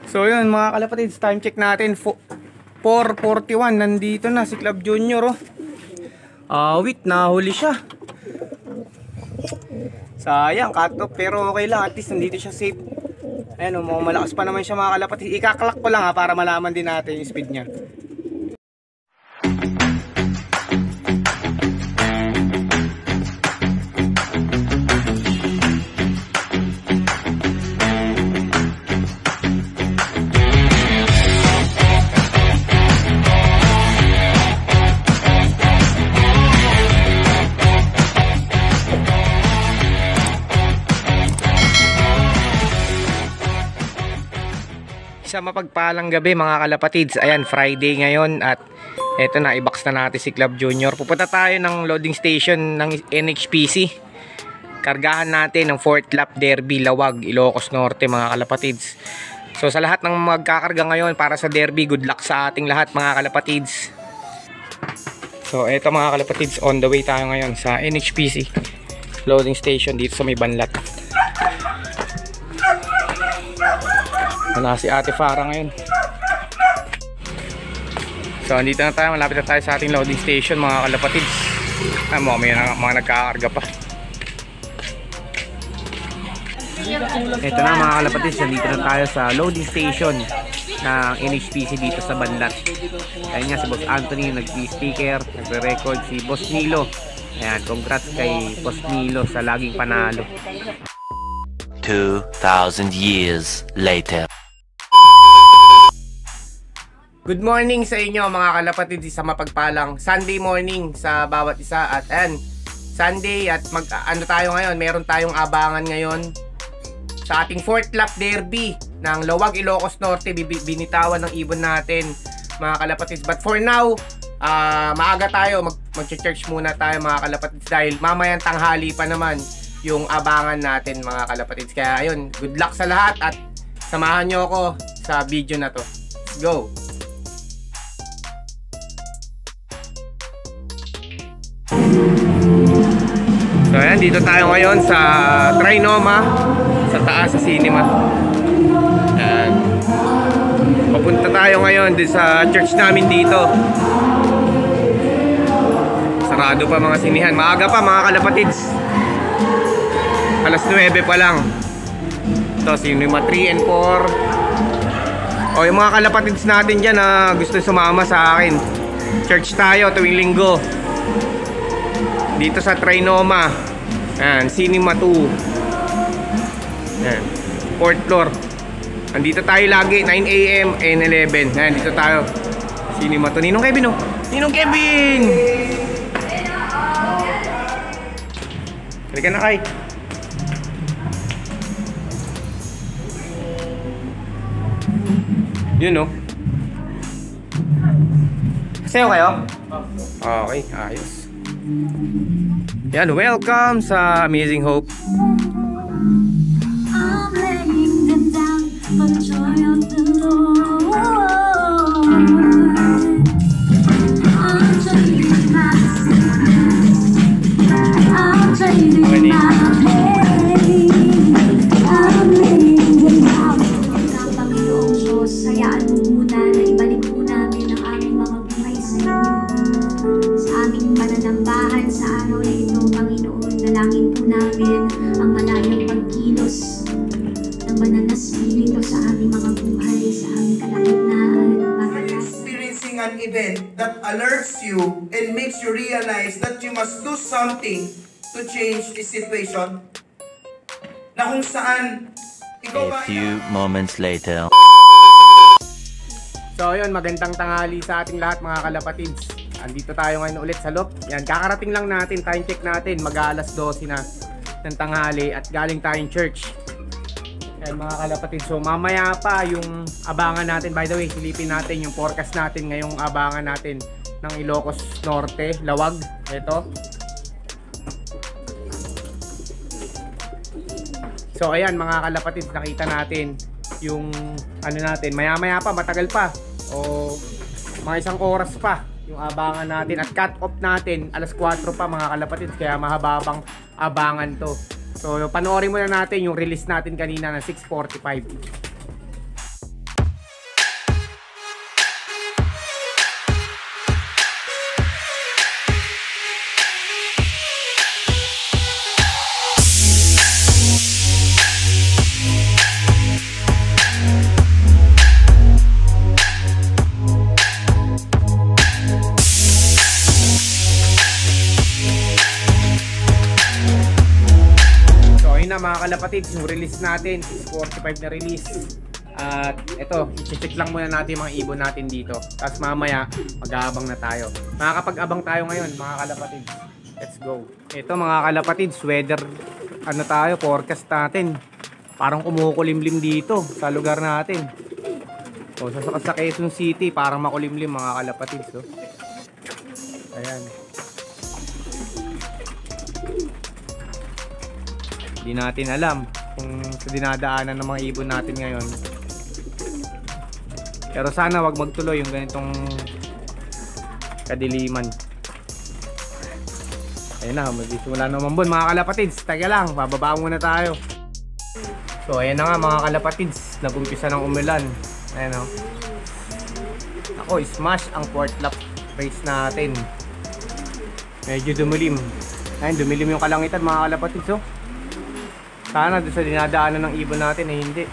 So yun mga kalapatids, time check natin 4:41. Nandito na si Club Junior, oh. Wait, nahuli siya. Sayang, cut off, pero okay lang, at least nandito siya safe. Ayan, oh, malakas pa naman siya mga kalapatids. Ikaklak ko lang para malaman din natin yung speed niya. Sa mapagpalang gabi mga kalapatids, ayan, Friday ngayon at eto na, i-box na natin si Club Junior. Pupunta tayo ng loading station ng NHPC. Kargahan natin ng 4th lap derby, Lawag, Ilocos Norte mga kalapatids. So sa lahat ng magkakarga ngayon para sa derby, good luck sa ating lahat mga kalapatids. So eto mga kalapatids, on the way tayo ngayon sa NHPC loading station dito sa may Banlat. Wala si Ate Farah ngayon. So andito na tayo, malapit na tayo sa ating loading station mga kalapatids. May mga nagkakarga pa. Ito na mga kalapatids, andito na tayo sa loading station ng NHPC dito sa Banlat. Ayun nga si Boss Anthony, nag-speaker, nagre-record si Boss Nilo. Ayan, congrats kay Boss Nilo sa laging panalo. 2,000 years later. Good morning sa inyo mga kalapatids, sa mapagpalang Sunday morning sa bawat isa. At ayan, Sunday at ano tayo ngayon, meron tayong abangan ngayon sa ating 4th lap derby ng Lawag, Ilocos Norte. Binitawan ng ibon natin mga kalapatids. But for now, maaga tayo, mag-church muna tayo mga kalapatids dahil mamayang tanghali pa naman yung abangan natin mga kalapatids. Kaya ayun, good luck sa lahat at samahan nyo ako sa video na to. Let's go! So ayan, dito tayo ngayon sa Trinoma, sa taas sa cinema. Ayan. Papunta tayo ngayon din sa church namin dito. Sarado pa mga sinihan. Maaga pa mga kalapatids. Alas 9 pa lang. Ito, cinema 3 and 4. O yung mga kalapatids natin dyan na gusto sumama sa akin, church tayo tuwing linggo dito sa Trinoma. Ayan, Cinema 2. Ayan, 4th floor. Andito tayo lagi, 9 AM and 11. Ayan, dito tayo, Cinema 2. Ninong Kevin, oh. Ninong Kevin! Halika na kay. Yun, oh. Sayo kayo? Okay, ayos. Yan, welcome sa Amazing Hope. I'm laying them down for the joy of the Lord. I'm trading my I'm trading my pain. I'm laying them down. Ang Panginoong Diyos, hayaan mo muna na ibalik po namin ang aming mga buhay sa inyo. Sa aming pananambahan sa araw na ito, Panginoon, dalangin po namin ang malayang pagkilos ng banal na spirito sa aming mga buhay, sa aming kalagitnaan. Experiencing an event that alerts you and makes you realize that you must do something to change the situation, na kung saan ikaw A few moments later. So ayun, magandang tanghali sa ating lahat mga kalapatids. Andito tayo ngayon ulit sa loop. Yan, kakarating lang natin, time check natin, mag-alas 12 na ng tanghali at galing tayong church. Yan mga kalapatids, so mamaya pa yung abangan natin. By the way, silipin natin yung forecast natin ngayong abangan natin ng Ilocos Norte, Lawag. Ito. So ayan mga kalapatids, nakita natin yung ano natin, maya-maya pa, matagal pa o mga isang oras pa yung abangan natin at cut off natin alas 4 pa mga kalapatids, kaya mahababang abangan to. So panoorin muna natin yung release natin kanina ng 6:45. kalapatids, yung release natin is 45 na release. At ito, i-check lang muna natin yung mga ibon natin dito. Tapos mamaya, mag-aabang na tayo. Makakapag-abang tayo ngayon, mga kalapatids. Let's go. Ito mga kalapatids, weather, ano tayo, forecast natin. Parang kumukulimlim dito sa lugar natin. O, sa Quezon City, parang makulimlim mga kalapatids. So. Ayan. Hindi natin alam kung sa dinadaanan ng mga ibon natin ngayon. Pero sana wag magtuloy yung ganitong kadiliman. Ayun na, magsisimula na umambon mga kalapatids. Taga lang, bababa muna tayo. So ayan na nga mga kalapatids, nag-umpisa ng umulan. Ayan o. Ako, smash ang 4th lap race natin. Medyo dumilim. Ayun, dumilim yung kalangitan mga kalapatids oh. Sana doon sa dinadaanan ng ibon natin eh hindi.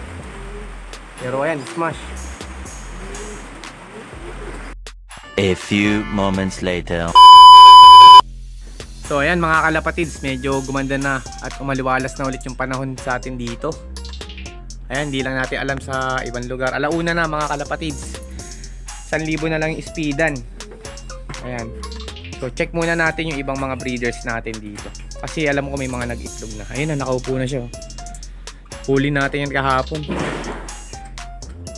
Pero ayan, smash. A few moments later. So ayan mga kalapatids, medyo gumanda na at umaliwalas na ulit yung panahon sa atin dito. Ayan, di lang natin alam sa ibang lugar. Alauna na mga kalapatids. 1,000 na lang yung speedan. Ayan. So check muna natin yung ibang mga breeders natin dito. Kasi alam ko may mga nag-itlog na. Ayun na, nakaupo na siya. Huli natin yan kahapon.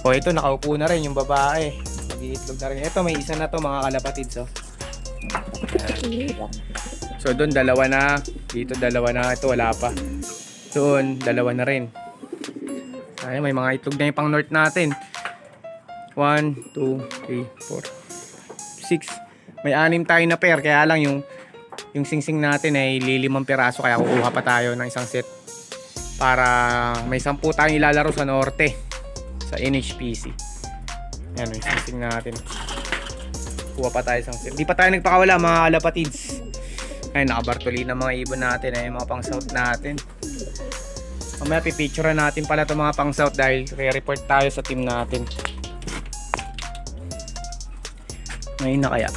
O ito, nakaupo na rin yung babae. Nag-iitlog na rin. Ito, may isa na to mga kalapatids. So doon, dalawa na. Dito, dalawa na. Ito, wala pa. Doon, dalawa na rin. Ayun, may mga itlog na yung pang north natin. 1, 2, 3, 4, 6. May 6 tayo na pair. Kaya lang yung singsing natin ay 5 piraso. Kaya kukuha pa tayo ng isang set. Para may 10 tayong ilalaro sa norte. Sa NHPC. Ayan, yung singsing natin. Kuha pa tayo isang set. Di pa tayo nagpakawala mga kalapatids. Ayun, nakabartuli na mga ibon natin. Ayun, mga pang south natin. Mamaya pipicture natin pala itong mga pang south dahil re-report tayo sa team natin. Ngayon na kaya.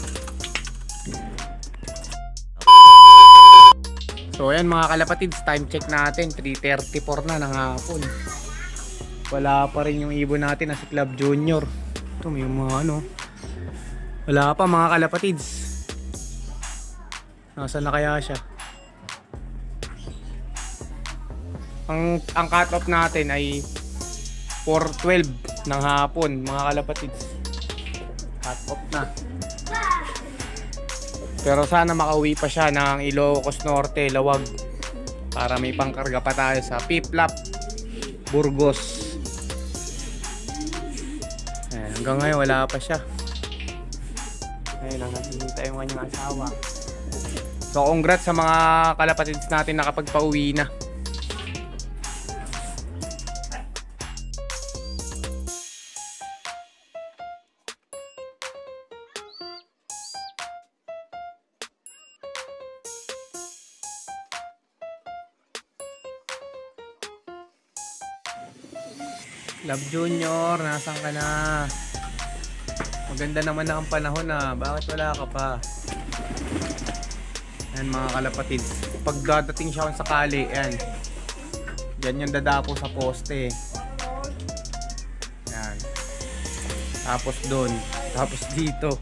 So ayan mga kalapatids, time check natin 3:34 na ng hapon. Wala pa rin yung ibon natin na si Club Junior. Ito may mga ano. Wala pa mga kalapatids. Nasaan na kaya siya? Ang cut off natin ay 4:12 ng hapon mga kalapatids. Cut off na. Pero sana makauwi pa siya ng Ilocos Norte, Lawag. Para may pangkarga pa tayo sa Piplap, Burgos. Ayan, hanggang ngayon wala pa siya. Ayun lang, naghihintay yung kanyang asawa. So congrats sa mga kalapatids natin nakapagpauwi na. Love Junior, nasan ka na? Maganda naman na ang panahon na. Bakit wala ka pa? Ayan mga kalapatids. Pag dadating siya kung sakali, ayan. Diyan yung dadapo sa poste. Ayan. Tapos doon. Tapos dito.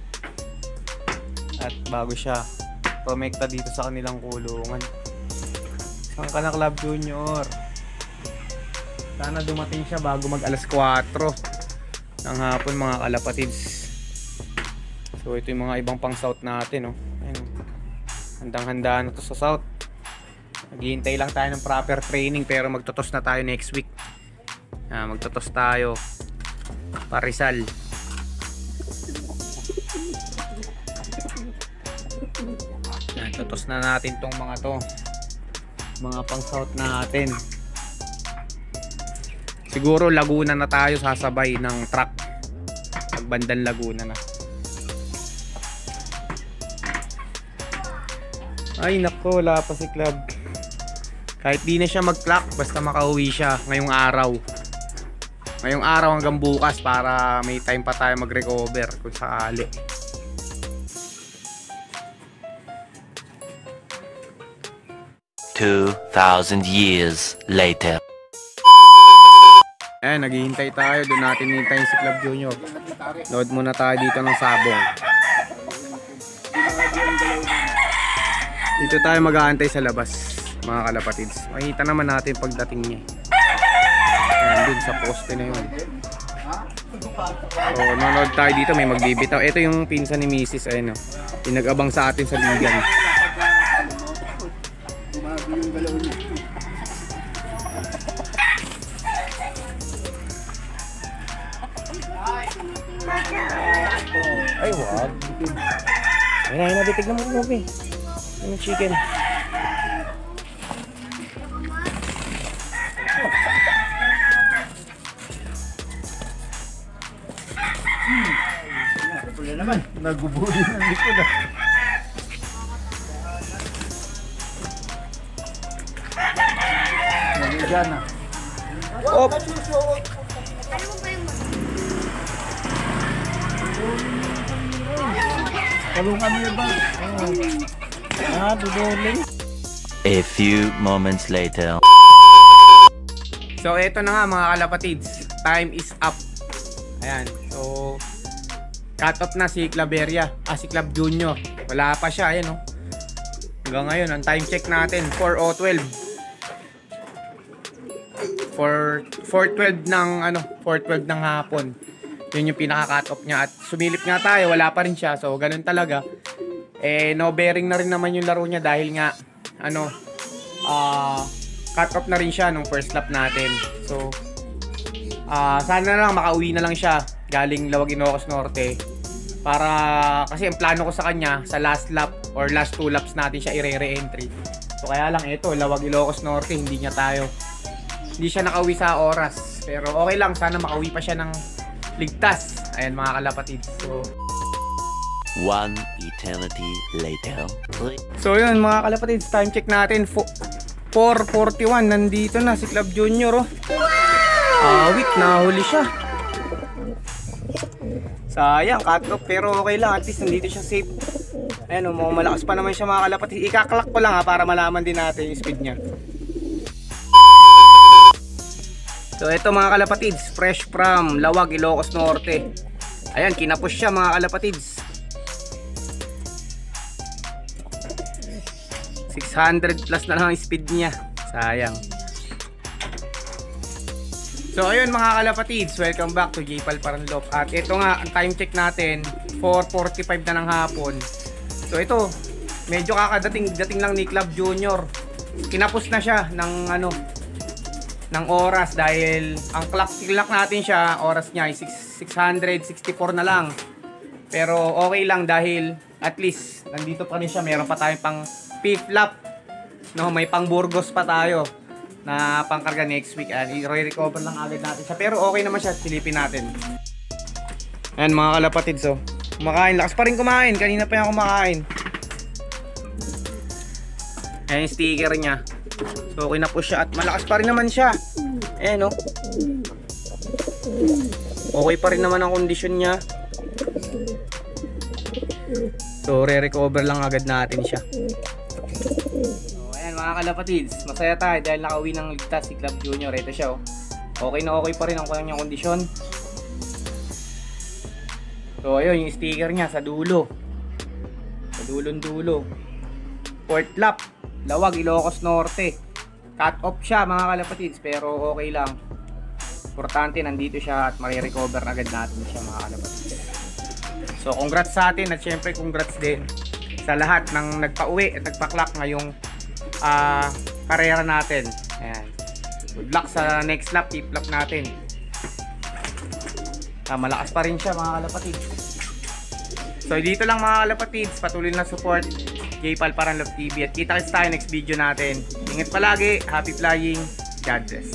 At bago siya pumekta dito sa kanilang kulungan. Saan ka na Club Junior? Sana dumating siya bago mag alas 4 ng hapon mga kalapatids. So ito yung mga ibang pang south natin oh. Ayun. Handang-handa na to sa south. Naghihintay lang tayo ng proper training pero magtotos na tayo next week. Magtotos tayo pa Rizal. Totos na natin tong mga to. Mga pang south natin. Siguro Laguna na tayo sasabay ng truck. Pagbandang Laguna na. Ay nako, wala pa si Club. Kahit di na siya mag-clock, basta makauwi siya ngayong araw. Ngayong araw hanggang bukas para may time pa tayo mag-recover kung sakali. $2,000 years later. Ayan, naghihintay tayo. Doon natin hintayin si Club Junior. Load muna tayo dito ng sabong. Dito tayo mag-aantay sa labas, mga kalapatids. Makikita naman natin pagdating niya. Ayan, dun sa poste na yun. So, nanood tayo dito. May magbibitaw. Ito yung pinsan ni Mrs. Ayun, oh. Pinag-abang sa atin sa ligan. Ay, wag. Ayun na, tignan mo ito, Bobby. Yung chicken. Wala naman, nagubuli ng likod ah. Nandiyan na. Op! Talungan mo yun ba? Duduling. A few moments later. So, eto na nga mga kalapatids. Time is up. Ayan. So, cut off na si Claveria. Si Club Junior. Wala pa siya. Ayan, oh. Hanggang ngayon, ang time check natin, 4:12. 4:12 ng hapon. Yun yung pinaka-cut off niya. At sumilip nga tayo, wala pa rin siya. So, ganun talaga. No bearing na rin naman yung laro niya dahil nga, cut off na rin siya nung first lap natin. So, sana na lang makauwi na lang siya galing Lawag Ilocos Norte. Para, kasi ang plano ko sa kanya, sa last lap or last 2 laps natin siya i-re-entry. So, kaya lang ito, Lawag Ilocos Norte, hindi siya nakauwi sa oras. Pero okay lang, sana makauwi pa siya ng ligtas. Ayan mga kalapatid. One eternity later. So yun mga kalapatid, time check natin 4:41. Nandito na si Club Junior, oh. Awit, nahuli siya. Sayang, cut off, pero okay lang, at least nandito siya safe. Ayan, oh, malakas pa naman siya mga kalapatid. Ikaklak ko lang para malaman din natin yung speed niya. So ito mga kalapatids, fresh from Lawag Ilocos Norte. Ayan, kinapos siya mga kalapatids. 600 plus na lang ang speed niya. Sayang. So ayun mga kalapatids, welcome back to J-Pal Paranlop. At ito nga, ang time check natin, 4:45 na ng hapon. So ito, medyo dating lang ni Club Junior. Kinapos na siya ng oras dahil ang clock natin siya, oras niya ay 664 na lang. Pero okay lang dahil at least nandito pa rin siya, meron pa tayong pang 5th lap. No, may pang Burgos pa tayo na pangkarga next week. I-recover lang agad natin siya. Pero okay naman siya, silipin natin. Ayan mga kalapatid, so kumakain, lakas pa rin kumain. Kanina pa yan kumakain. Ayan yung sticker niya. So okay na po siya at malakas pa rin naman siya. Ayan, no? Okay pa rin naman ang kondisyon niya. So re-recover lang agad natin siya. So ayan mga kalapatids, masaya tayo dahil nakauwi ng ligtas si Club Junior. Ito siya, oh. Okay na okay pa rin ang kanyang kondisyon. So ayun yung sticker niya sa dulo. Sa dulong-dulo. 4th lap, Lawag Ilocos Norte. Cut off siya mga kalapatids, pero okay lang. Importante nandito siya at marirecover agad natin siya mga kalapatids. So congrats sa atin at syempre congrats din sa lahat ng nagpa-uwi at nagpa-clock ngayong karera natin. Ayan. Good luck sa next lap, 5th lap natin. Malakas pa rin siya mga kalapatids. So dito lang mga kalapatids, patuloy na support J-Pal Paranlop TV at kita-kits tayo next video natin. Ingat palagi, happy flying, God bless.